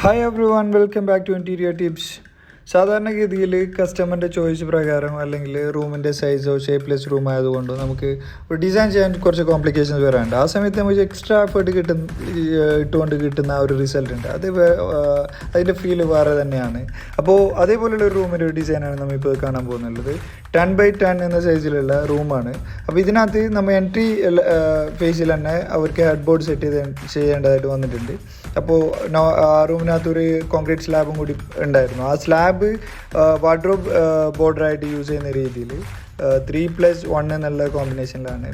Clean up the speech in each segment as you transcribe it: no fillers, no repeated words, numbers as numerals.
Hi everyone, welcome back to interior tips. സാധാരണഗതിയിൽ കസ്റ്റമറിൻ്റെ choice പ്രകാരം അല്ലെങ്കിൽ റൂമിൻ്റെ സൈസോ ഷേപ്പ്ലെസ് റൂം ആയതുകൊണ്ടോ നമുക്ക് ഒരു ഡിസൈൻ ചെയ്യാൻ കുറച്ച് കോംപ്ലിക്കേഷൻസ് വരാറുണ്ട്. ആ സമയത്ത് നമുക്ക് എക്സ്ട്രാ എഫേർട്ട് ഇട്ടുകൊണ്ട് കിട്ടുന്ന ഒരു റിസൾട്ട് ഉണ്ട്. അതിൻ്റെ ഫീൽ വേറെ തന്നെയാണ്. അപ്പോൾ അതേപോലെയുള്ള ഒരു റൂമിൻ്റെ ഒരു ഡിസൈനാണ് നമ്മളിപ്പോൾ കാണാൻ പോകുന്നുള്ളത്. 10x10 എന്ന സൈസിലുള്ള റൂമാണ്. അപ്പോൾ ഇതിനകത്ത് നമ്മൾ എൻട്രി ഫേസിൽ തന്നെ അവർക്ക് ഹെഡ് ബോർഡ് സെറ്റ് ചെയ്യേണ്ടതായിട്ട് വന്നിട്ടുണ്ട്. അപ്പോൾ ആ റൂമിനകത്തൊരു കോൺക്രീറ്റ് സ്ലാബും കൂടി ഉണ്ടായിരുന്നു. ആ സ്ലാബ് വാർഡ്രോബ് ബോർഡറായിട്ട് യൂസ് ചെയ്യുന്ന രീതിയിൽ 3+1 എന്നുള്ള കോമ്പിനേഷനിലാണ്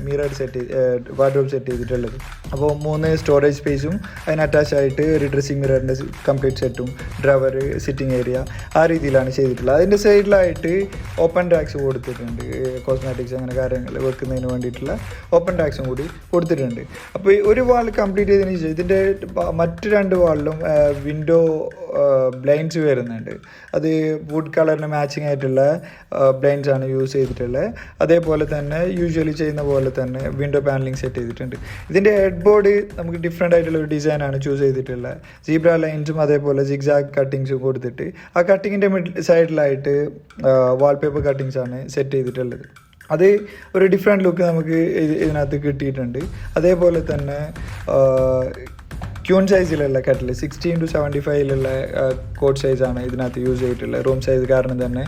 വാർഡ്രോബ് സെറ്റ് ചെയ്തിട്ടുള്ളത്. അപ്പോൾ 3 സ്റ്റോറേജ് സ്പേസും അതിന് അറ്റാച്ച് ആയിട്ട് ഒരു ഡ്രസ്സിങ് മിററിൻ്റെ കംപ്ലീറ്റ് സെറ്റും ഡ്രവർ സിറ്റിംഗ് ഏരിയ ആ രീതിയിലാണ് ചെയ്തിട്ടുള്ളത്. അതിൻ്റെ സൈഡിലായിട്ട് ഓപ്പൺ റാക്സ് കൊടുത്തിട്ടുണ്ട്. കോസ്മെറ്റിക്സ് അങ്ങനെ കാര്യങ്ങൾ വെക്കുന്നതിന് വേണ്ടിയിട്ടുള്ള ഓപ്പൺ റാക്സും കൂടി കൊടുത്തിട്ടുണ്ട്. അപ്പോൾ ഒരു വാൾ കംപ്ലീറ്റ് ചെയ്തതിന് ശേഷം ഇതിൻ്റെ മറ്റ് 2 വാളിലും വിൻഡോ ബ്ലൈൻഡ്സ് വരുന്നുണ്ട്. അത് വുഡ് കളറിന് മാച്ചിങ് ആയിട്ടുള്ള ബ്ലൈൻഡ്സ് ആണ് യൂസ് ചെയ്തിട്ടുള്ളത്. അതേപോലെ തന്നെ യൂഷ്വലി ചെയ്യുന്ന പോലെ തന്നെ വിൻഡോ പാനലിംഗ് സെറ്റ് ചെയ്തിട്ടുണ്ട്. ഇതിൻ്റെ ഹെഡ് ബോർഡ് നമുക്ക് ഡിഫറെൻ്റ് ആയിട്ടുള്ള ഒരു ഡിസൈനാണ് ചൂസ് ചെയ്തിട്ടുള്ളത്. സീബ്ര ലൈൻസും അതേപോലെ സിഗ്സാഗ് കട്ടിങ്സും കൊടുത്തിട്ട് ആ കട്ടിങ്ങിൻ്റെ സൈഡിലായിട്ട് വാൾപേപ്പർ കട്ടിങ്സ് ആണ് സെറ്റ് ചെയ്തിട്ടുള്ളത്. അത് ഒരു ഡിഫറെൻറ്റ് ലുക്ക് നമുക്ക് ഇതിനകത്ത് കിട്ടിയിട്ടുണ്ട്. അതേപോലെ തന്നെ ക്യൂൺ സൈസിലുള്ള കട്ടിൽ 16-75 കോട്ട് സൈസാണ് ഇതിനകത്ത് യൂസ് ചെയ്തിട്ടുള്ളത്. റൂം സൈസ് കാരണം തന്നെ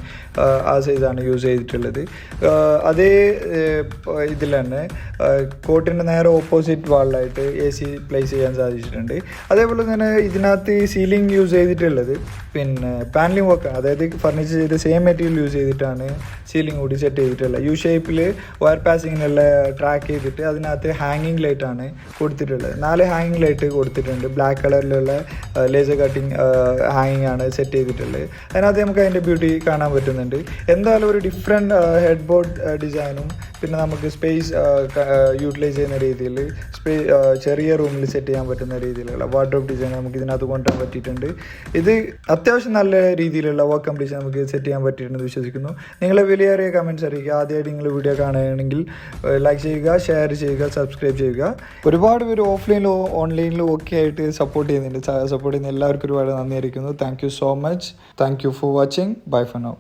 ആ സൈസാണ് യൂസ് ചെയ്തിട്ടുള്ളത്. അതേ ഇതിൽ തന്നെ കോട്ടിൻ്റെ നേരെ ഓപ്പോസിറ്റ് വാളിലായിട്ട് AC പ്ലേസ് ചെയ്യാൻ സാധിച്ചിട്ടുണ്ട്. അതേപോലെ തന്നെ ഇതിനകത്ത് സീലിംഗ് യൂസ് ചെയ്തിട്ടുള്ളത് പിന്നെ പാനലിംഗ് വർക്കാണ്. അതായത് ഫർണിച്ചർ ചെയ്ത സെയിം മെറ്റീരിയൽ യൂസ് ചെയ്തിട്ടാണ് സീലിംഗ് കൂടി സെറ്റ് ചെയ്തിട്ടുള്ളത്. യു ഷേപ്പിൽ വയർ പാസിങ്ങിനുള്ള ട്രാക്ക് ചെയ്തിട്ട് അതിനകത്ത് ഹാങ്ങിങ് ലൈറ്റാണ് കൊടുത്തിട്ടുള്ളത്. 4 ഹാങ്ങിങ് ലൈറ്റ് കൊടുത്തിട്ടുണ്ട്. ബ്ലാക്ക് കളറിലുള്ള ലേസർ കട്ടിങ് ഹാങ്ങിങ് ആണ് സെറ്റ് ചെയ്തിട്ടുള്ളത്. അതിനകത്ത് നമുക്ക് അതിൻ്റെ ബ്യൂട്ടി കാണാൻ പറ്റുന്നുണ്ട്. എന്തായാലും ഒരു ഡിഫറെൻറ്റ് ഹെഡ് ബോർഡ് ഡിസൈനും പിന്നെ നമുക്ക് സ്പേസ് യൂട്ടിലൈസ് ചെയ്യുന്ന രീതിയിൽ ചെറിയ റൂമിൽ സെറ്റ് ചെയ്യാൻ പറ്റുന്ന രീതിയിലുള്ള വാർഡ്രോബ് ഡിസൈൻ നമുക്ക് ഇതിനകത്ത് കൊണ്ടുവരാൻ പറ്റിയിട്ടുണ്ട്. ഇത് അത്യാവശ്യം നല്ല രീതിയിലുള്ള വർക്ക് കംപ്ലീഷൻ നമുക്ക് സെറ്റ് ചെയ്യാൻ പറ്റിയിട്ടുണ്ടെന്ന് വിശ്വസിക്കുന്നു. നിങ്ങളെ വിലയേറിയ കമൻറ്റ്സ് അറിയിക്കുക. ആദ്യമായിട്ട് നിങ്ങൾ വീഡിയോ കാണുകയാണെങ്കിൽ ലൈക്ക് ചെയ്യുക, ഷെയർ ചെയ്യുക, സബ്സ്ക്രൈബ് ചെയ്യുക. ഒരുപാട് പേര് ഓഫ്ലൈനിലോ ഓൺലൈനിലോ ഒക്കെ ആയിട്ട് സപ്പോർട്ട് ചെയ്യുന്ന എല്ലാവർക്കും ഒരുപാട് നന്ദി അറിയിക്കുന്നു. Thank you so much. Thank you for watching. Bye for now.